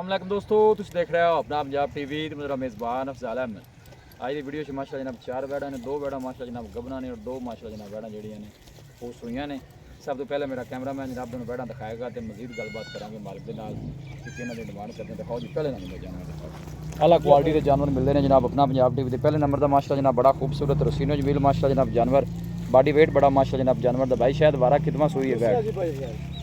अस्सलाम दोस्तों, तुम देख रहे हो अपना पंजाब टीवी। मेरा मेज़बान अफजाल अहमद। आज की वीडियो माशाल्लाह जनाब 4 बैड़ा ने, 2 बैड़ा माशाल्लाह जनाब गबना ने और 2 माशाल्लाह जनाब बैड़ा जड़ियाँ ने वो सूइयां ने। सब तो पहले मेरा कैमरामैन जनाब दोनों बैड़ा दिखाएगा तो मजीद गलबात करांगे मालिक के नाल कि किन्हां दी डिमांड करते हैं। दिखाओ जी पहले नंबर जानवर दिखाओ। अला क्वालिटी के जानवर मिलते हैं जनाब अपना पंजाब टीवी के पहले नंबर का माशाल्लाह जनाब बड़ा खूबसूरत रसीनो जमील माशाल्लाह जनाब जानवर बॉडी वेट बड़ा माशाल्लाह जनाब जानवर दा भाई शायद वारा कितना सूई है बैठ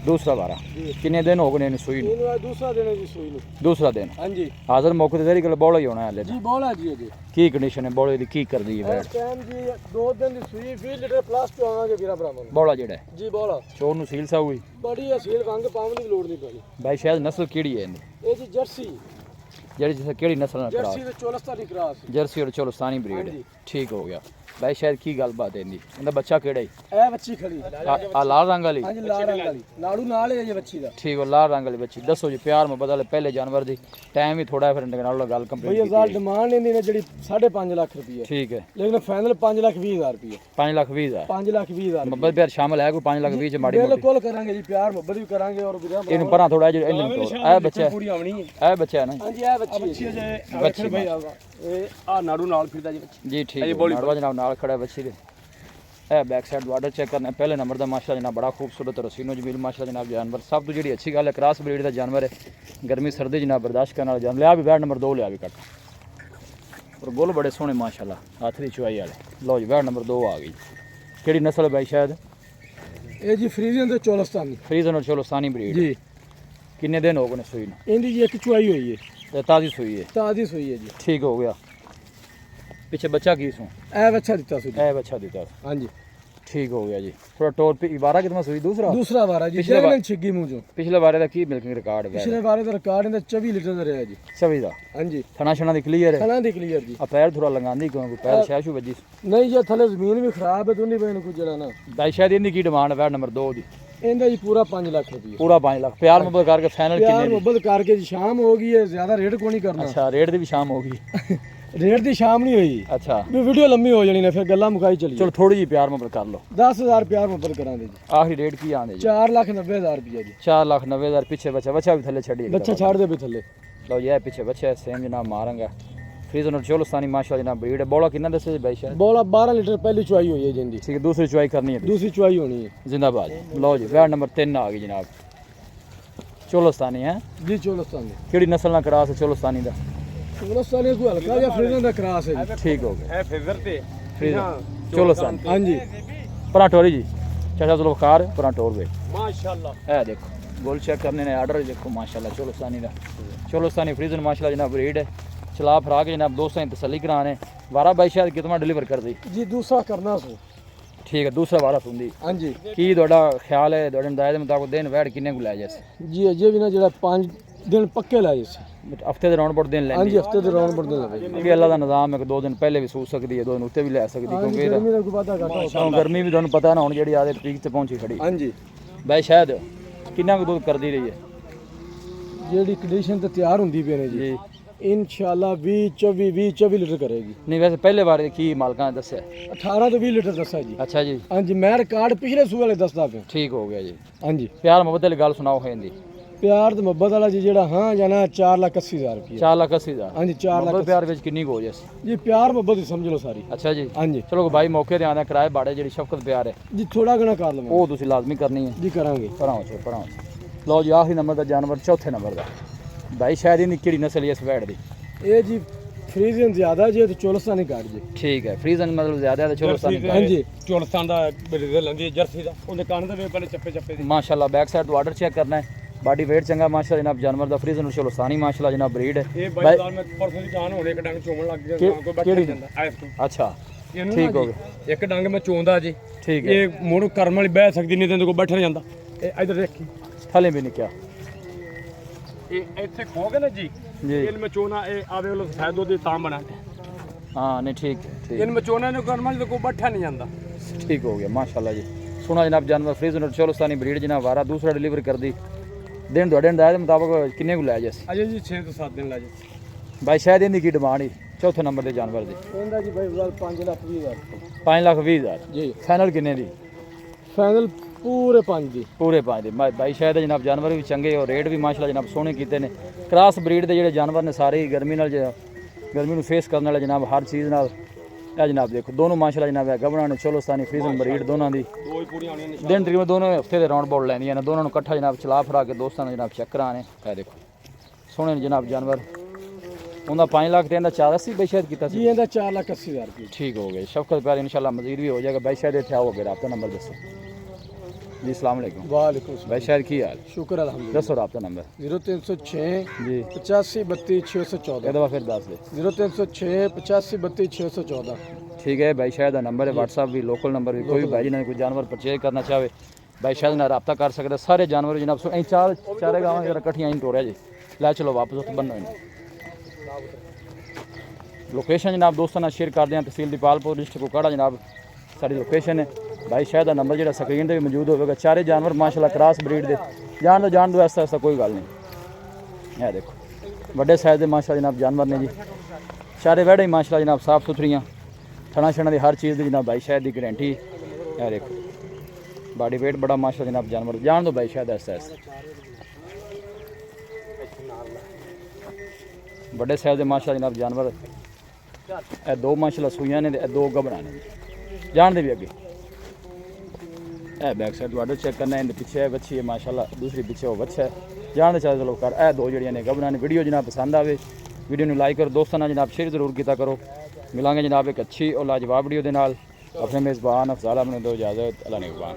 दूसरा वारा किन्ने दिन हो गए सूई दूसरा दिन है जी सूई नु दूसरा दिन हां जी हाजिर मौके ते तेरी गल बौला ही होना है जी बौला जी जी की कंडीशन है बौले दी की कर दी है बैठ टाइम जी 2 दिन दी सूई 20 लीटर प्लस तो आवांगे वीरा ब्राह्मण बौला जेड़ा है जी बौला चोर नु सील सा हुई बड़ी असील रंग पावन दी लोड़ नहीं पड़ी भाई शायद नस्ल केड़ी है ये जी जर्सी जेड़ी जिस केड़ी नस्ल ना जर्सी ते चोलस्तानी क्रॉस जर्सी और चोलस्तानी ब्रीड ठीक हो गया भाई शायद की गलबात है इंदी इंदा बच्चा केड़ा ही ए बच्ची खड़ी आ लाल रंग वाली हां जी लाल रंग वाली नाड़ू नाल है ये बच्ची दा ठीक हो लाल रंग वाली बच्ची दसो जी प्यार मोहब्बत वाले पहले जानवर दी टाइम ही थोड़ा फिर नाल गल कंप्लीट भई हजार डिमांड इंदी ने जेडी 5.5 लाख रुपए ठीक है लेकिन फाइनल 5,20,000 रुपए 5,20,000 5,20,000 मोहब्बत प्यार शामिल है कोई 5,20,000 च माड़ी मोटी बिल्कुल करांगे जी प्यार मोहब्बत भी करांगे और विरा इन परा थोड़ा जो इन तो ए बच्चा पूरी आवनी है ए बच्चा है ना हां जी ए बच्ची जे बच्ची भाई आवा ए आ नाड़ू नाल फिरदा जी बच्ची जी ठीक है नाड़वा जनाब नाल खड़ा है बच्ची दे ए बैक साइड वाटर चेक करना पहले नंबर दा माशाल्लाह जनाब बड़ा खूबसूरत रसीनो जमील माशाल्लाह जनाब जानवर सब तो जी अच्छी गल है क्रॉस ब्रीड का जानवर है गर्मी सर्दी जनाब बर्दाश्त करने वाला जानवर लिया भी बैड नंबर 2 लिया भी कट और गोल बड़े सोहने माशाल्लाह हाथ दी चुआई वाले लो जी बैड नंबर 2 आ गई केड़ी नस्ल है भाई शायद ए जी फ्रीजन ते चोलस्तानी फ्रीजन और चोलस्तानी ब्रीड जी किन्ने दिन हो गए सूई नु इंदी जी एक चुआई हुई है ते ताजी सूई है ताजी सूई है जी ठीक हो गया पीछे बच्चा की सू ए बच्चा दिता सी ए बच्चा दिता हां जी ठीक हो गया जी थोड़ा टोर पे 12 कितना सूई दूसरा बारा जी पिछले जैगन छिग्गी मुंह जो पिछले बारे दा की मिल्किंग रिकॉर्ड है पिछले बारे दा रिकॉर्ड इंदा 24 लीटर दा रहा जी 24 दा हां जी थना शना दी क्लियर है थना दी क्लियर जी आ पैर थोड़ा लगांदी क्यों पैर शैशु बजी नहीं ये थले जमीन भी खराब है दोनी बहन को जड़ा ना भाई शायद इनकी की डिमांड है नंबर 2 दी इंदा जी पूरा 5 लाख रुपए पूरा 5 लाख प्यार मोहब्बत करके फाइनल प्यार कितने मोहब्बत करके जी शाम हो गई है ज्यादा रेट को नहीं करना अच्छा रेट दी भी शाम होगी रेट दी शाम नहीं हुई अच्छा भी वीडियो लंबी हो जानी ने फिर गल्ला मुकाई चली चलो थोड़ी जी प्यार मोहब्बत कर लो 10,000 प्यार मोहब्बत करांगे जी आखिरी रेट की आंदे जी 4,90,000 रुपया जी 4,90,000 पीछे बच्चा भी थल्ले छड़ी बच्चा छाड़ दे भी थले लो ये पीछे बच्चा है सेम जनाब मारेंगे फ्रीजन और चोलस्तानी माशाल्लाह जनाब ब्रीड है बौला कितना दसे भाई शायद बोला 12 लीटर पहली चुआई हुई है जिंदी ठीक है दूसरी चुआई करनी है दूसरी चुआई होनी है जिंदाबाद लो जी बैड नंबर 3 आ गई जनाब चोलस्तानी है जी चोलस्तानी केड़ी नस्ल ना क्रॉस है चोलस्तानी दा चोलस्तानी को हल्का या फ्रीजन दा क्रॉस है जी ठीक हो गया ए फेवर ते फ्रीजन चोलस्तानी हां जी पराठोरी जी चाचा जुल्फकार पराठोर वे माशाल्लाह ए देखो गोल चेक करने ने ऑर्डर देखो माशाल्लाह चोलस्तानी दा चोलस्तानी फ्रीजन माशाल्लाह जनाब ब्रीड है चला फरा के जनाब दोस्तों की तसल्ली कराने वारा भाई शायद कितना डिलीवर कर दी जी दूसरा करना सो ठीक है दूसरा वारा सुनदी हां जी की ਤੁਹਾਡਾ ख्याल है ਤੁਹਾਡੇ ਅੰਦਾਜ਼ੇ ਦੇ ਮੁਤਾਬਕ ਦਿਨ ਵੈੜ ਕਿੰਨੇ ਕੁ ਲੈ ਜੈਸੇ जी अजय भी ना जरा 5 दिन पक्के लाए से ਹਫਤੇ ਦੇ ਰਾਉਂਡ ਬੋਰਡ ਦਿਨ हां ਲੈਂਦੀ जी हफ्ते दे राउंड बढ़ दे लगे ਕਿਉਂਕਿ ਅੱਲਾ ਦਾ ਨਿਜ਼ਾਮ ਹੈ ਕਿ 2 ਦਿਨ ਪਹਿਲੇ ਵੀ ਸੂ ਸਕਦੀ ਹੈ 2 ਦਿਨ ਉੱਤੇ ਵੀ ਲੈ ਸਕਦੀ हां ਕਿਉਂਕਿ जी गर्मी दा कोई वादा घाटा होता ਹੁਣ ਗਰਮੀ ਵੀ ਤੁਹਾਨੂੰ ਪਤਾ ਨਾ ਹੁਣ ਜਿਹੜੀ ਆਦੇ ਪੀਕ ਤੇ ਪਹੁੰਚੀ ਖੜੀ हां जी ਬਾਈ ਸ਼ਾਇਦ ਕਿੰਨਾ ਕੁ ਦੁੱਧ ਕਰਦੀ ਰਹੀ ਹੈ जेडी कंडीशन ते तैयार हुंदी पे ने जी ਜੀ इंशाल्लाह 24 लीटर करेगी ਨਹੀਂ ਵੈਸੇ ਪਹਿਲੇ ਵਾਰ ਕੀ ਮਾਲਕਾਂ ਨੇ ਦੱਸਿਆ 18 तो 20 लीटर दसा जी ਅੱਛਾ ਜੀ हां जी मैं रिकॉर्ड पिछले सूबे वाले दसदा पे ਠੀਕ ਹੋ ਗਿਆ ਜੀ हां जी ਪਿਆਰ ਮੁਹੱਬਤ ਵਾਲੀ ਗੱਲ ਸੁਣਾਓ ਹੈ ਇਹਦੀ प्यार ते मोहब्बत वाला जी जेड़ा हां जाना 4,80,000 रुपया 4,80,000 हां जी 4 ਮੁਹੱਬਤ लाख ਪਿਆਰ ਵਿੱਚ ਕਿੰਨੀ ਕੁ ਹੋ ਜੈਸੇ जी प्यार मोहब्बत ही समझ लो सारी ਅੱਛਾ ਜੀ हां जी ਚਲੋ ਭਾਈ ਮੌਕੇ ਤੇ ਆਂਦਾ ਕਿਰਾਏ ਬਾੜੇ ਜਿਹੜੀ ਸ਼ਫਕਤ ਪਿਆਰ ਹੈ जी थोड़ा घना कर लवां ਉਹ ਤੁਸੀਂ ਲਾਜ਼ਮੀ ਕਰਨੀ ਹੈ जी करांगे ਪਰਾਂ ਲਓ ਜੀ ਆਖਰੀ ਨੰਬਰ ਦਾ ਜਾਨਵਰ ਚੌਥੇ ਨੰਬਰ ਦਾ ਭਾਈ ਸ਼ਾਇਦ ਇਹਦੀ ਕਿਹੜੀ ਨਸਲ ਹੈ ਇਸ ਵੈੜ ਦੀ ये जी फ्रीजन ज्यादा जी तो चोलस्तानी काट जी ਠੀਕ ਹੈ ਫਰੀਜ਼ਨ ਮਤਲਬ ਜ਼ਿਆਦਾ ਹੈ ਤੇ ਚੋਲਸਤਾਨੀ हां जी ਚੋਲਸਤਾਨ ਦਾ ਬਰੀਜ਼ਰ ਲੰਦੀ ਜਰਸੀ ਦਾ ਉਹਦੇ ਕੰਨ ਦੇ ਵੇ ਪਹਿਲੇ ਚੱਪੇ ਚੱਪੇ ਦੀ ਮਾਸ਼ਾਅੱਲਾ ਬੈਕ ਸਾਈਡ ਤੋਂ ਆਰਡਰ ਚੈੱਕ ਕਰਨਾ ਹੈ ਬਾਡੀ weight ਚੰਗਾ ਮਾਸ਼ਾਅੱਲਾ ਜਨਾਬ ਜਾਨਵਰ ਦਾ ਫਰੀਜ਼ਨ ਔਰ ਚੋਲਸਤਾਨੀ ਮਾਸ਼ਾਅੱਲਾ ਜਨਾਬ ਬਰੀਡ ਹੈ ਇਹ ਬਾਈ ਸਾਲ ਮੈਂ ਪਰਸੋਂ ਦੀ ਜਾਨ ਹੋਣੇ ਇੱਕ ਡੰਗ ਚੋਣ ਲੱਗ ਗਿਆ ਤਾਂ ਕੋਈ ਬੈਠਾ ਜਾਂਦਾ ਐਸ ਤੋਂ ਅੱਛਾ ਇਹਨੂੰ ਠੀਕ ਨਾ ਹੋ ਜੀ, ਗਿਆ ਇੱਕ ਡੰਗ ਮੈਂ ਚੋਂਦਾ ਜੀ ਠੀਕ ਹੈ ਇਹ ਮੋੜ ਕਰਮ ਵਾਲੀ ਬਹਿ ਸਕਦੀ ਨਹੀਂ ਤੇ ਕੋਈ ਬੈਠਾ ਨਹੀਂ ਜਾਂਦਾ ਇਹ ਇਧਰ ਦੇਖੀ ਥਲੇ ਵੀ ਨਹੀਂ ਕਿਆ ਇਹ ਇੱਥੇ ਖੋ ਗਏ ਨਾ ਜੀ ਜੀ ਇਹਨ ਮੈਂ ਚੋਣਾ ਇਹ ਆਵੇ ਉਹ ਫਾਇਦੋ ਦੇ ਤਾਂ ਬਣਾ ਹਾਂ ਨਹੀਂ ਠੀਕ ਹੈ ਠੀਕ ਇਹਨ ਮੈਂ ਚੋਣਾ ਨੂੰ ਕਰਮ ਵਾਲੀ ਤੇ ਕੋਈ ਬੈਠਾ ਨਹੀਂ ਜਾਂਦਾ ठीक हो गया माशाल्लाह जी सोना जनाब जानवर फ्रीजन और चोलस्तानी ब्रीड जनाब वारा दूसरा डिलीवर कर दी दिन थोड़े अंदाजे के मुताबिक किन्ने को लै जैसे ਅਜੇ ਜੀ 6 ਤੋਂ 7 ਦਿਨ ਲੱਗ भाई शायद इनकी की डिमांड ही चौथे नंबर के जानवर की कहंदा जी भाई 5,20,000 5,20,000 जी फाइनल किन्ने दी फाइनल ਪੂਰੇ 5 ਦੀ ਪੂਰੇ 5 ਦੇ ਬਾਈ ਸ਼ਾਇਦ ਦੇ ਜਨਾਬ ਜਾਨਵਰ ਵੀ ਚੰਗੇ ਔਰ ਰੇਟ ਵੀ ਮਾਸ਼ਾਅੱਲਾ ਜਨਾਬ ਸੋਹਣੇ ਕੀਤੇ ਨੇ। ਕ੍ਰਾਸ ਬਰੀਡ ਦੇ ਜਿਹੜੇ ਜਾਨਵਰ ਨੇ ਸਾਰੇ ਹੀ ਗਰਮੀ ਨਾਲ ਗਰਮੀ ਨੂੰ ਫੇਸ ਕਰਨ ਵਾਲੇ ਜਨਾਬ ਹਰ ਚੀਜ਼ ਨਾਲ। ਇਹ ਜਨਾਬ ਦੇਖੋ ਦੋਨੋਂ ਮਾਸ਼ਾਅੱਲਾ ਜਨਾਬ ਗੱਭਣਾ ਨੇ ਚੋਲੋਸਤਾਨੀ ਫਰੀਜ਼ਨ ਬਰੀਡ ਦੋਨਾਂ ਦੀ ਦੋ ਹੀ ਪੂਰੀਆਂ ਆਉਣੀਆਂ ਨੇ। ਦਿਨ ਤਕਰੀਬਨ ਦੋਨੋਂ ਹਫਤੇ ਦੇ ਰਾਉਂਡ ਬਾਲ ਲੈਂਦੀਆਂ ਨੇ। ਦੋਨਾਂ ਨੂੰ ਇਕੱਠਾ ਜਨਾਬ ਚਲਾ ਫਰਾ ਕੇ ਦੋਸਤਾਂ ਨੇ ਜਨਾਬ ਚੱਕਰਾਂ ਨੇ। ਇਹ ਦੇਖੋ ਸੋਹਣੇ ਨੇ ਜਨਾਬ ਜਾਨਵਰ। ਉਹਦਾ 5 ਲੱਖ ਤੇ ਇਹਦਾ 480 ਬਾਈ ਸ਼ਾਇਦ ਕੀਤਾ ਸੀ ਜੀ ਇਹਦਾ 4,80,000 ਰੁਪਏ। ਠੀਕ ਹੋ ਗਿਆ ਸ਼ਫਕਤ ਪਿਆਰ ਇਨਸ਼ਾਅੱਲਾ ਮਜ਼ੀਦ ਵੀ ਹੋ ਜਾਏਗਾ। ਬਾਈ ਸ਼ਾਇਦ ਇੱਥੇ ਆਓਗੇ ਰਾਬਤਾ ਨੰਬਰ ਦੱਸੋ ਜੀ। अस्सलाम वालेकुम। वालेकुम सलाम। बाई शायद की हाल शुक्र अल्हम्दुलिल्लाह। दसो राबता नंबर 0306 जी 85 32 614। ये दफा फिर दस दे 0306 85 32 614। ठीक है भाई शायद नंबर है व्हाट्सअप भी लोकल नंबर भी कोई भी भाई जी ने कोई जानवर परचेज करना चाहे भाई शायद ना रब्ता कर सकते सारे जानवर जनाब सो चारे गाँव जरा कट्ठियाँ इन टोरिया जी लै चलो वापस उत्थे बनो लोकेशन जनाब दोस्तों ना शेयर कर दें तहसील दीपालपुर डिस्ट्रिक्ट कोकाड़ा जनाब सारी लोकेशन है। भाई शायद का नंबर जो स्क्रीन पर भी मौजूद होगा। चारे जानवर माशाल्लाह क्रॉस ब्रीड के जान दो ऐसा ऐसा कोई गल नहीं। यह देखो बड़े साइज के माशाल्लाह जनाब जानवर ने जी। सारे वैड़े ही माशाल्लाह जनाब साफ सुथरियाँ थना छना की हर चीज़ की जनाब भाई शायद की गारंटी। यह देखो बॉडी वेट बड़ा माशाल्लाह जनाब जानवर जान दो भाई शायद ऐसा ऐसा बड़े साइज के माशाल्लाह जनाब जानवर। ए दो माशाल्लाह सूइयां ने दो गबड़ा ने जान दे भी अगे। ए बैक साइड वाडो चेक करना है पीछे है बच्ची है माशाल्लाह दूसरी पीछे वो बच्चा है जान दे चलो कर। ए दो जड़ियां ने गबड़ा ने। वीडियो जनाब पसंद आवे वीडियो में लाइक करो दोस्तों ना जनाब शेयर जरूर किया करो। मिलांगे जनाब एक अच्छी और लाजवाब वीडियो के नाल। अपने मेज़बान अफजाल अपने दो इजाज़त अल्लाह निगहबान।